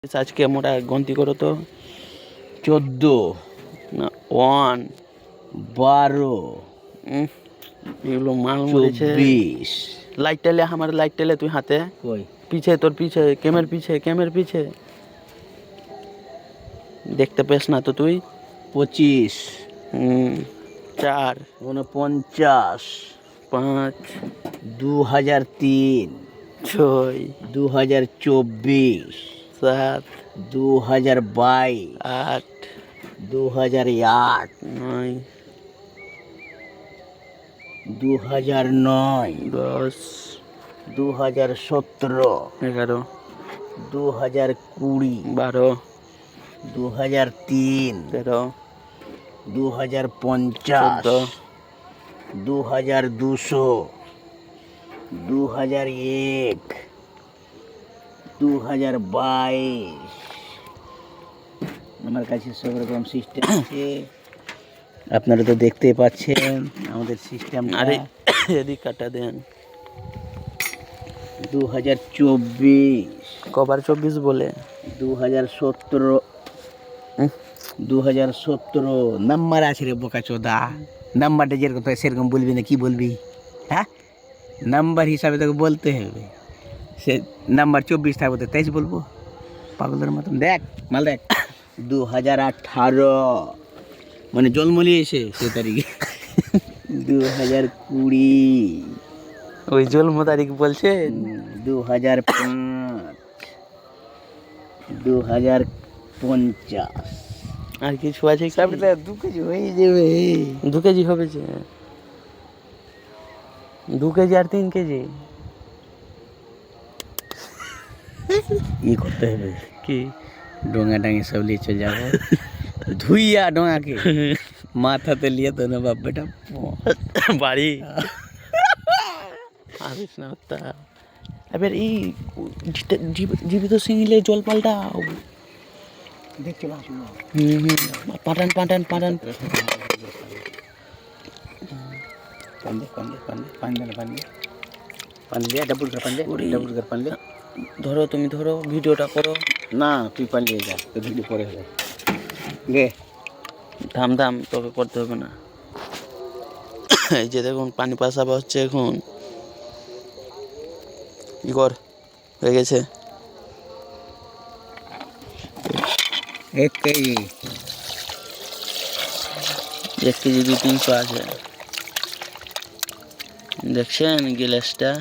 আজকে মোটা গন্তি করো তো 14 না 1 12 এগুলো মাল মরেছে 24 লাইট টেলে আমার লাইট টেলে তুই হাতে কই পিছে তোর পিছে ক্যামের পিছে দেখতে পেস না তো তুই 25 4 49 5 2003 6 2024 7 2022 8 2008 9 2009 10 2017 11 2020 12 2003 13 2050 2200 2001 2022 আমার কাছে সব রকম সিস্টেম আছে আপনারা তো দেখতেই পাচ্ছেন আমাদের সিস্টেম আরে এদিক কাটা দেন 2024 কবার 24 বলে 2017 নাম্বার আছে রে বোকা চোদা নাম্বারটা যেরকম থাকে সেরকম বলবি না কি বলবি হ্যাঁ নাম্বার হিসাবে তোকে বলতে হবে সে নাম্বার 24 থাকবে তো 23 বলবো পাগলের মতন দেখ মাল দেখ 2018 মানে জন্মলি এসে সে তারিখে 2020 ওই জন্ম তারিখ বলছে 2005 2050 আর কিছু আছে কি? সবটা 2 কেজি হয়ে যাবে 2 কেজি হবে যে 2 কেজি আর 3 কেজি ই করতে হবে কি ডোঙা ডাঙে সব নিয়ে চলে যাবো ধুইয়া ডোঙাকে মাথাতে লিয়ে তো না বাপ বেটা বাড়ি আসিস না তা এবার এই জীবিত সিংলে জল পাল্টাও দেখতে পাচ্ছি পাঠান পান দিয়ে ডাবল করে পান দিয়ে ধরো তুমি ধরো ভিডিওটা করো না তুই পান দিয়ে যা তো ভিডিও পরে হবে গে থাম তোকে করতে হবে না এই যে দেখুন পানি পাশাবা হচ্ছে এখন কি কর হয়ে গেছে 1 কেজি 1 কেজি 300 আছে দেখছেন গ্লাসটা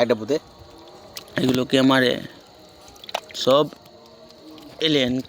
একটা পুঁতে এগুলোকে আমারে সব এলিয়েন